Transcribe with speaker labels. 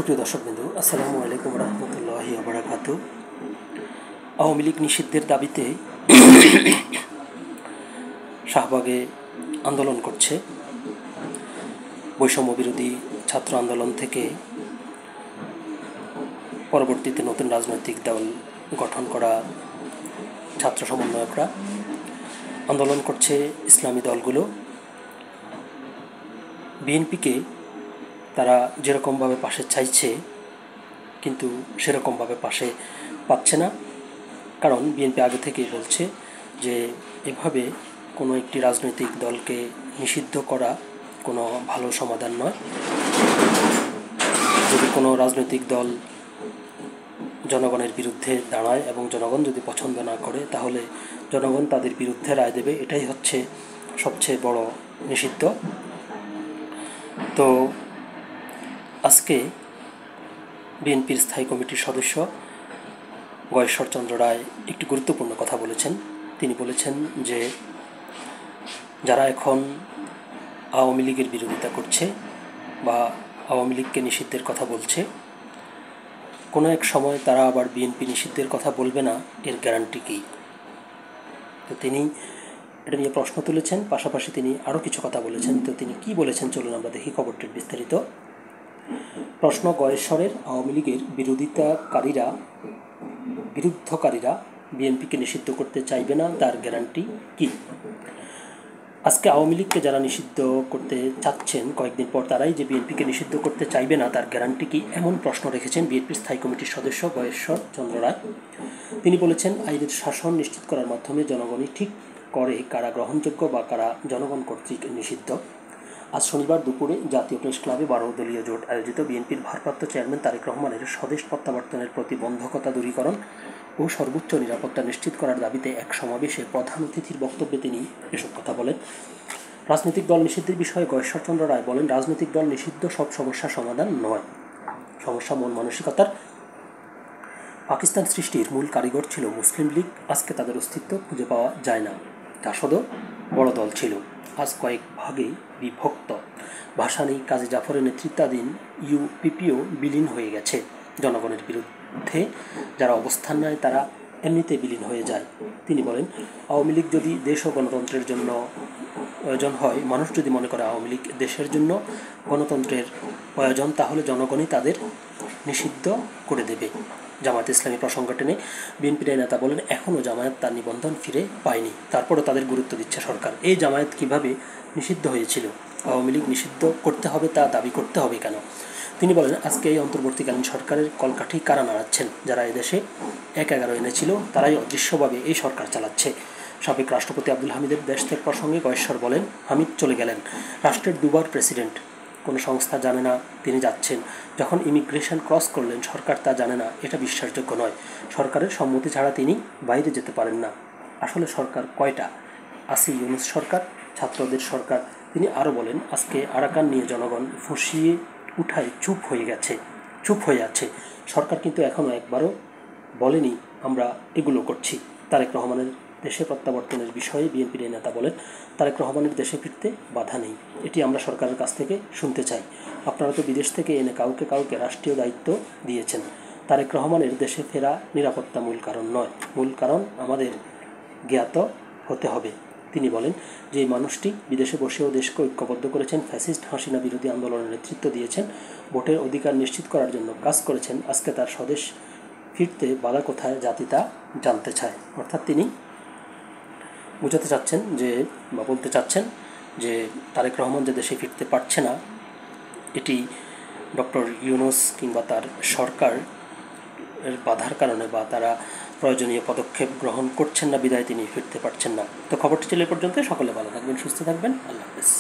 Speaker 1: সুপ্রিয় দর্শকবৃন্দ, আসসালামু আলাইকুম রহমতুল্লাহি ওয়া বারাকাতুহু। আওয়ামী লীগ নিষিদ্ধের দাবিতে শাহবাগে আন্দোলন করছে। বৈষম্য বিরোধী ছাত্র আন্দোলন থেকে পরবর্তীতে নতুন রাজনৈতিক দল গঠন করা ছাত্র সমন্বয়করা আন্দোলন করছে। ইসলামী দলগুলো বিএনপিকে তারা যেরকমভাবে পাশে চাইছে কিন্তু সেরকমভাবে পাশে পাচ্ছে না, কারণ বিএনপি আগে থেকেই বলছে যে এভাবে কোনো একটি রাজনৈতিক দলকে নিষিদ্ধ করা কোনো ভালো সমাধান নয়। যদি কোনো রাজনৈতিক দল জনগণের বিরুদ্ধে দাঁড়ায় এবং জনগণ যদি পছন্দ না করে, তাহলে জনগণ তাদের বিরুদ্ধে রায় দেবে। এটাই হচ্ছে সবচেয়ে বড় নিষিদ্ধ। তো আজকে বিএনপির স্থায়ী কমিটির সদস্য গয়েশ্বরচন্দ্র রায় একটি গুরুত্বপূর্ণ কথা বলেছেন। তিনি বলেছেন যে যারা এখন আওয়ামী লীগের বিরোধিতা করছে বা আওয়ামী লীগকে নিষিদ্ধের কথা বলছে, কোনো এক সময় তারা আবার বিএনপি নিষিদ্ধের কথা বলবে না, এর গ্যারান্টি কী? তো তিনি এটা নিয়ে প্রশ্ন তুলেছেন, পাশাপাশি তিনি আরও কিছু কথা বলেছেন। তো তিনি কি বলেছেন চলুন আমরা দেখি খবরটির বিস্তারিত। প্রশ্ন: গয়েশ্বরের আওয়ামী লীগের বিরুদ্ধকারীরা বিএনপিকে নিষিদ্ধ করতে চাইবে না, তার গ্যারান্টি কি? আজকে আওয়ামী লীগকে যারা নিষিদ্ধ করতে চাচ্ছেন, কয়েকদিন পর তারাই যে বিএনপিকে নিষিদ্ধ করতে চাইবে না, তার গ্যারান্টি কি? এমন প্রশ্ন রেখেছেন বিএনপির স্থায়ী কমিটির সদস্য গয়েশ্বরচন্দ্র রায়। তিনি বলেছেন, আইনের শাসন নিশ্চিত করার মাধ্যমে জনগণই ঠিক করে কারা গ্রহণযোগ্য বা কারা জনগণ কর্তৃক নিষিদ্ধ। আজ শনিবার দুপুরে জাতীয় প্রেস ক্লাবে 12 দলীয় জোট আয়োজিত বিএনপির ভারপ্রাপ্ত চেয়ারম্যান তারেক রহমানের স্বদেশ প্রত্যাবর্তনের প্রতিবন্ধকতা দূরীকরণ ও সর্বোচ্চ নিরাপত্তা নিশ্চিত করার দাবিতে এক সমাবেশে প্রধান অতিথির বক্তব্যে তিনি এসব কথা বলেন। রাজনৈতিক দল নিষিদ্ধের বিষয়ে গয়েশ্বরচন্দ্র রায় বলেন, রাজনৈতিক দল নিষিদ্ধ সব সমস্যার সমাধান নয়। সমস্যা মন মানসিকতার। পাকিস্তান সৃষ্টির মূল কারিগর ছিল মুসলিম লীগ। আজকে তাদের অস্তিত্ব খুঁজে পাওয়া যায় না। জাসদও বড় দল ছিল, আজ কয়েক ভাগে বিভক্ত। ভাষা নেই। কাজী জাফরের নেতৃত্বাধীন ইউপিপিও বিলীন হয়ে গেছে। জনগণের বিরুদ্ধে যারা অবস্থান নেয় তারা এমনিতে বিলীন হয়ে যায়। তিনি বলেন, আওয়ামী লীগ যদি দেশ ও গণতন্ত্রের জন্য প্রয়োজন হয়, মানুষ যদি মনে করে আওয়ামী লীগ দেশের জন্য গণতন্ত্রের প্রয়োজন, তাহলে জনগণই তাদের নিষিদ্ধ করে দেবে। জামায়াত ইসলামী প্রসঙ্গ টেনে বিএনপির নেতা বলেন, এখনও জামায়াত তার নিবন্ধন ফিরে পায়নি, তারপরও তাদের গুরুত্ব দিচ্ছে সরকার। এই জামায়াত কিভাবে নিষিদ্ধ হয়েছিল? আওয়ামী লীগ নিষিদ্ধ করতে হবে তা দাবি করতে হবে কেন? তিনি বলেন, আজকে এই অন্তর্বর্তীকালীন সরকারের কলকাঠি কারা নাড়াচ্ছেন? যারা এদেশে 1/11 এনেছিল তারাই অদৃশ্যভাবে এই সরকার চালাচ্ছে। সাবেক রাষ্ট্রপতি আব্দুল হামিদের দেশ ত্যাগ প্রসঙ্গে গয়েশ্বর বলেন, হামিদ চলে গেলেন, রাষ্ট্রের দুবার প্রেসিডেন্ট, কোনো সংস্থা জানে না তিনি যাচ্ছেন। যখন ইমিগ্রেশন ক্রস করলেন, সরকার তা জানে না, এটা বিশ্বাসযোগ্য নয়। সরকারের সম্মতি ছাড়া তিনি বাইরে যেতে পারেন না। আসলে সরকার কয়টা? আসি ইউনূস সরকার, ছাত্রদের সরকার। তিনি আরও বলেন, আজকে আরাকান নিয়ে জনগণ ফুঁসিয়ে উঠায় চুপ হয়ে আছে। সরকার কিন্তু এখনও একবারও বলেনি আমরা এগুলো করছি। তারেক রহমানের দেশে প্রত্যাবর্তনের বিষয়ে বিএনপির নেতা বলেন, তারেক রহমানের দেশে ফিরতে বাধা নেই, এটি আমরা সরকারের কাছ থেকে শুনতে চাই। আপনারা তো বিদেশ থেকে এনে কাউকে রাষ্ট্রীয় দায়িত্ব দিয়েছেন। তারেক রহমানের দেশে ফেরা নিরাপত্তা মূল কারণ নয়, মূল কারণ আমাদের জ্ঞাত হতে হবে। তিনি বলেন যে এই মানুষটি বিদেশে বসেও দেশকে ঐক্যবদ্ধ করেছেন, ফ্যাসিস্ট হাসিনা বিরোধী আন্দোলনের নেতৃত্ব দিয়েছেন, ভোটের অধিকার নিশ্চিত করার জন্য কাজ করেছেন। আজকে তার স্বদেশ ফিরতে বাধা কোথায় জাতি তা জানতে চায়। অর্থাৎ তিনি বোঝাতে চাচ্ছেন বা বলতে চাচ্ছেন যে তারেক রহমান যে দেশে ফিরতে পারছে না, এটি ডক্টর ইউনূস কিংবা তার সরকার এর বাধার কারণে, বা তারা প্রয়োজনীয় পদক্ষেপ গ্রহণ করছেন না বিধায় তিনি ফিরতে পারছেন না। তো খবরটি ছিল এ পর্যন্ত। সকলে ভালো থাকবেন, সুস্থ থাকবেন। আল্লাহ হাফেজ।